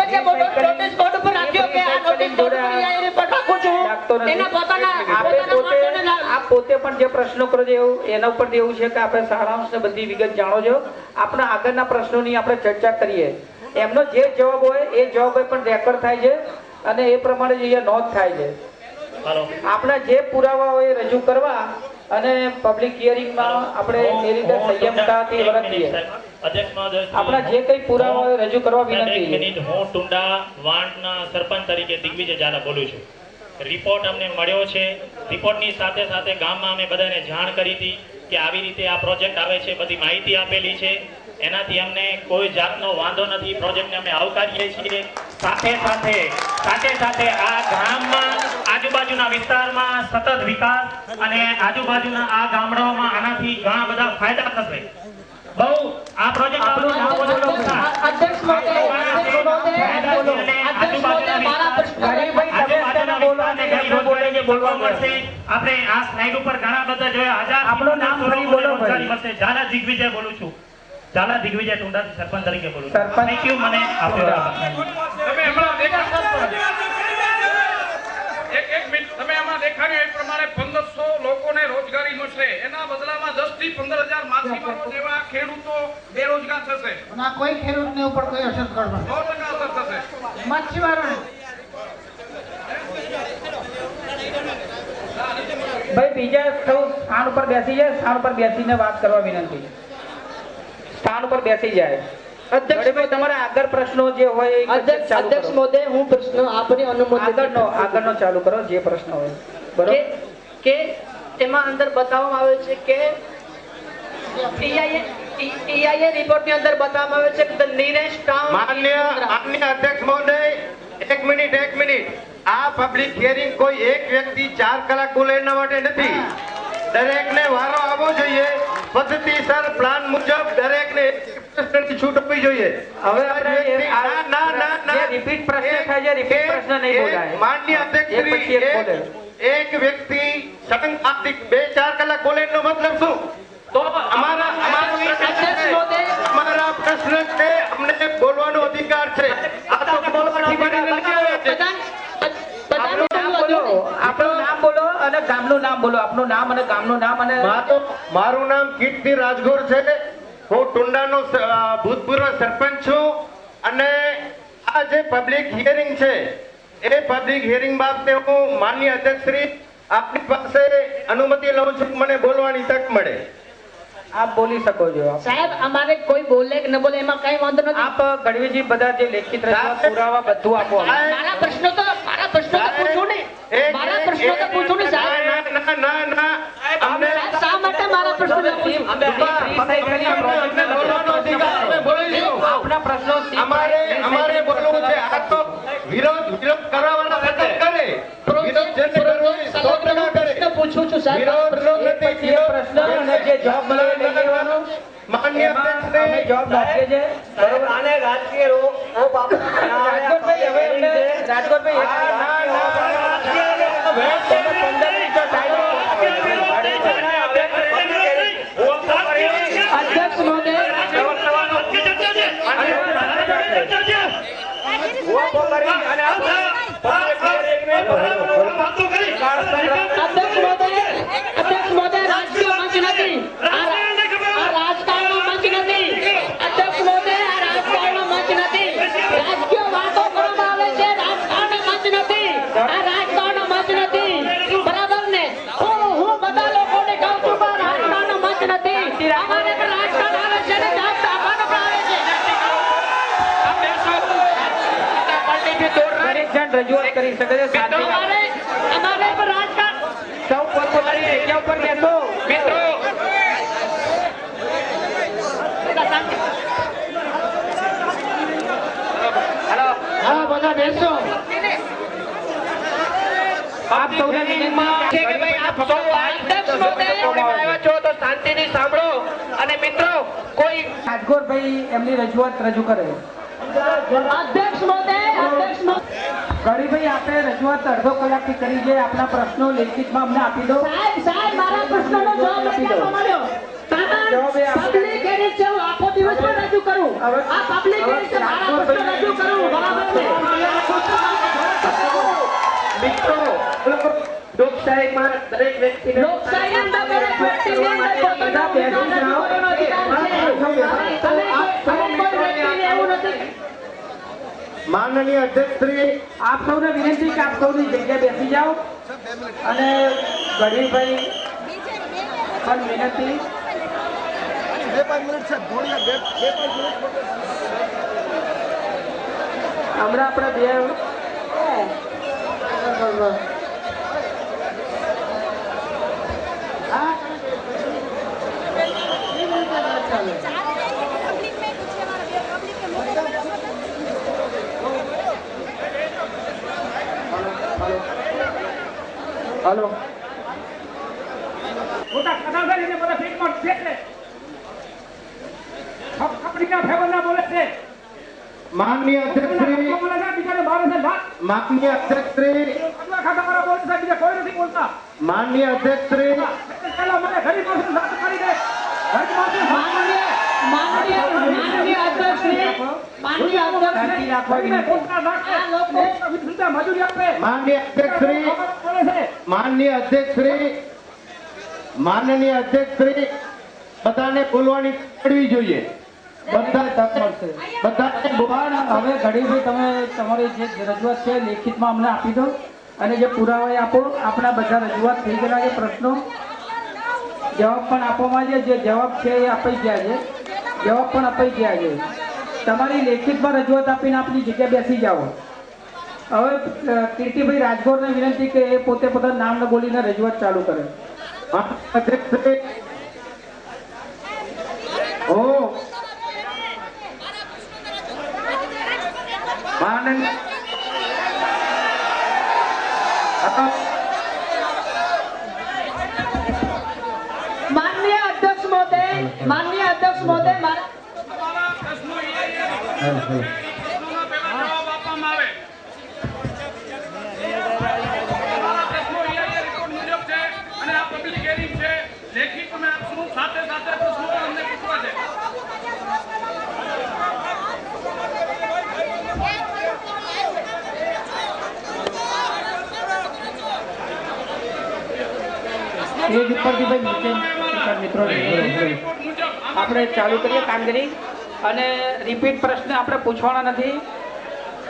સરપંચે notice board ઉપર રાખ્યો કે આ નોટિસ બોર્ડ ઉપર આ રિપોર્ટ રાખું છું એના પોતાના આપ પોતે પણ જે પ્રશ્નો કરો છો એના ઉપર એવું છે કે આપણે સારાંશ ને બધી વિગત જાણો છો. આપણા આગળના પ્રશ્નોની આપણે ચર્ચા કરીએ. એમનો જે જવાબ હોય એ જવાબ પણ રેકોર્ડ થાય છે અને એ પ્રમાણે અહીંયા નોંધ થાય છે. આપણા જે પુરાવા હોય રજૂ કરવા અને પબ્લિક હિયરિંગમાં આપણે એ રીતે સંયમતાથી વર્તીએ. આપણા જે કઈ પુરાવા હોય રજૂ કરવા વિનંતી. હું ટુંડા વાંડના સરપંચ તરીકે દિગ્વિજય ઝાલા બોલું છું. રિપોર્ટ અમને મળ્યો છે. રિપોર્ટની સાથે સાથે ગામમાં અમે બધાને જાણ કરી હતી કે આવી રીતે આ પ્રોજેક્ટ આવે છે, બધી માહિતી આપેલી છે. એનાથી અમને કોઈ જાતનો વાંધો નથી. પ્રોજેક્ટને અમે આવકારીએ છીએ. સાથે સાથે આ ગામમાં આજુબાજુના વિસ્તારમાં સતત વિકાસ અને આજુબાજુના આ ગામડાઓમાં આનાથી ઘણા બધા ફાયદા થશે. બહુ આ પ્રોજેક્ટ આપણું નામ બોલો. અધ્યક્ષ મહોદય આપણે આ સ્લાઇડ ઉપર ઘણા બધા જોયા. આપણું નામ ફરી બોલો. ઝાલા દિગ્વિજય બોલું છું. ઝાલા દિગ્વિજય ટુંડા સરપંચ તરીકે બોલું છું. થેન્ક યુ મને તમે આમાં દેખાડ્યું એ પ્રમાણે 1500 લોકોને રોજગારી મળશે. એના બદલામાં 10 થી 15,000 માછીમારો જેવા ખેડૂતો બેરોજગાર થશે. ના કોઈ ખેડૂતને ઉપર કોઈ અસર કરવાની 100% અસર થશે માછીમારોને. ભાઈ બીજા સૌ સ્થાન ઉપર બેસી જાય. સ્થાન ઉપર બેસીને વાત કરવા વિનંતી. સ્થાન ઉપર બેસી જાય. અધ્યક્ષ તમારા આગળ પ્રશ્નો જે હોય અધ્યક્ષ મહોદય હું પ્રશ્ન આપની અનુમતિ આગળનો ચાલુ કરો જે પ્રશ્ન હોય. બરોબર કે એમાં અંદર બતાવવામાં આવે છે કે EIA રિપોર્ટની અંદર બતાવવામાં આવે છે કે ધ નીરેસ્ટ ટાઉન. માનનીય અધ્યક્ષ મહોદય એક મિનિટ. આ પબ્લિક હિયરિંગ કોઈ એક વ્યક્તિ 4 કલાક બોલે એના માટે નથી. દરેકને વારો આવવો જોઈએ. પદ્ધતિસર પ્લાન મુજબ દરેકને પ્રશ્નની છૂટ આપવી જોઈએ. હવે રિપીટ પ્રશ્ન થાય છે. રિપીટ પ્રશ્ન નહીં બોલાય. માનનીય અધ્યક્ષ એક વ્યક્તિ સતત 2-4 કલાક બોલે એનો મતલબ શું? તો અમારા પ્રશ્ન છે. અમને બોલવાનો અધિકાર છે. આ તો બોલવાથી બનીને નથી આવે છે. આપણું નામ બોલો અને ગામનું નામ બોલો. આપનું નામ અને ગામનું નામ. અને મારું નામ કીર્તિ રાજગોર છે. હું ટુંડાનો ભૂતપૂર્વ સરપંચ છું. અને આ જે પબ્લિક હિયરિંગ છે એ પબ્લિક હિયરિંગ બાબતે હું માનનીય અધ્યક્ષશ્રી આપની પાસે અનુમતિ લઉં છું. મને બોલવાની તક મળે. આપ બોલી શકો છો. સાહેબ અમારે કોઈ બોલે કે ન બોલે એમાં કઈ વાંધો નથી. આપ ગઢવીજી બધા જે લેખિત પુરાવા બધું આપો. મારા પ્રશ્નો તો પૂછો ને. મારા પ્રશ્નો તો પૂછો ને સાહેબ. ના શા માટે મારા પ્રશ્નો આપના પ્રશ્નો અમારે બોલવું છે. આ તો વિરોધ કરવાવાળા સતત કરે. પૂછું છું સાહેબ. પ્રશ્ન અને જે જવાબ મળે લેવાનો. માન્ય અમે જવાબ આપીએ છીએ. બરોબર. આને રાજકીય રાજકોટભાઈ હવે અમને રાજકોટભાઈ અધ્યક્ષ મહોદય અધ્યક્ષ મહોદય રાજકીય મંચ નથી. આ રાજકારણનો મંચ નથી. અધ્યક્ષ મહોદય આ રાજકારણનો મંચ નથી. રાજકીય વાતો કરવામાં આવે છે. રાજકારણનો મંચ નથી. આ રાજકારણનો મંચ નથી. બરાબર ને? હું બધા લોકોને કહું છું પણ રાજકારણનો મંચ નથી. અમારે પણ રાજકારણ આવે છે ને જાત આપવાનો પણ આવે છે. દરેક જણ રજૂઆત કરી શકે છે. અમારે પણ રાજકારણ સૌ પોતપોતાની જગ્યા ઉપર બેસો. મિત્રો હા બધા બેસો. આપ સૌને વિનંતી છે કે ભાઈ આપ સૌ અધ્યક્ષ મહોદય આવ્યા છો તો શાંતિથી સાંભળો. અને મિત્રો કોઈ રાજગોરભાઈ એમની રજૂઆત રજૂ કરે. અધ્યક્ષ મહોદય ગરીભાઈ આપણે રજૂઆત અડધો કલાકથી કરી છે. આપના પ્રશ્નો લેખિતમાં અમને આપી દો. સાહેબ મારા પ્રશ્નનો જવાબ નથી મળ્યો. પબ્લિક હેરિંગ છે. હું આખો દિવસ પણ રજૂ કરું. આ પબ્લિક હેરિંગ છે. મારા પ્રશ્નો રજૂ કરું. બરાબર લોકશાહીમાં દરેક વ્યક્તિને લોકશાહી અંદર દરેક વ્યક્તિની અંદર પોતાનો વિચાર રજૂ કરવાનો અધિકાર છે. તમે કોઈ વ્યક્તિને એવું નથી. માનનીય અધ્યક્ષશ્રી, આપ સૌને વિનંતી કે આપ સૌની જગ્યાએ બેસી જાઓ અને ગઢવીભાઈ પણ વિનંતી. હમણાં આપણે બે હલો મોટા કદાવડા લઈને બધા પેટમાં ફેંકે ખપડીના ફેવરના બોલે છે. માનનીય અધ્યક્ષશ્રી, બોલે છે બીજાને મારે છે લાત. માનનીય અધ્યક્ષશ્રી, અગલા ખાતાવાળા બોલે છે બીજા કોઈ નથી બોલતા. માનનીય અધ્યક્ષશ્રી, પહેલા મને ગરીબ માણસને લાત કરી દે. ગરીબ માણસને માનનીય અધ્યક્ષશ્રી, માનનીય અધ્યક્ષશ્રી, ગરીબને પોતાના રાખે. આ લોકો 20 રૂપિયા મજૂરી આપે. માનનીય અધ્યક્ષશ્રી, બોલે છે માનનીય અધ્યક્ષશ્રી, માનનીય અધ્યક્ષશ્રી, બધાને બોલવાની પડવી જોઈએ. બધા તક મળશે. બધાને પણ હવે ઘડીભાઈ તમે તમારી જે રજૂઆત છે લેખિતમાં અમને આપી દો અને જે પુરાવા આપો. આપણા બધા રજૂઆત થઈ ગયેલા છે, પ્રશ્નો જવાબ પણ આપવામાં છે. જે જવાબ છે એ અપાઈ ગયા છે, જવાબ પણ અપાઈ ગયા છે. તમારી લેખિતમાં રજૂઆત આપીને આપની જગ્યાએ બેસી જાઓ. હવે કીર્તિભાઈ રાજગોરને વિનંતી કે એ પોતે પોતાનું નામ ન બોલીને રજૂઆત ચાલુ કરે. અધ્યક્ષશ્રી, હું માનનીય માનનીય અધ્યક્ષ મહોદય, માનનીય અધ્યક્ષ મહોદય, તમારા પ્રશ્નો પ્રશ્નોના પહેલા જવાબ આપવામાં આવે. તમારા પ્રશ્નો રિપોર્ટ મુજબ છે અને આ પબ્લિક હિયરિંગ છે. લેખિત અમે આપશું, સાથે સાથે પ્રશ્નો પણ અમને પૂછવા છે. એ જ ઉપરથી ભાઈ નીચે મિત્રો રિપોર્ટ મુજબ આપણે ચાલુ કરીએ કામગીરી. અને રિપીટ પ્રશ્ન આપણે પૂછવાના નથી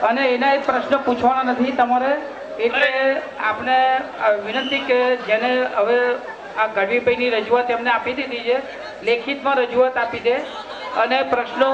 અને એના એક પ્રશ્ન પૂછવાના નથી તમારે. એટલે આપણે વિનંતી કે જેને હવે આ ગઢવીભાઈની રજૂઆત એમને આપી દીધી છે, લેખિતમાં રજૂઆત આપી દે અને પ્રશ્નો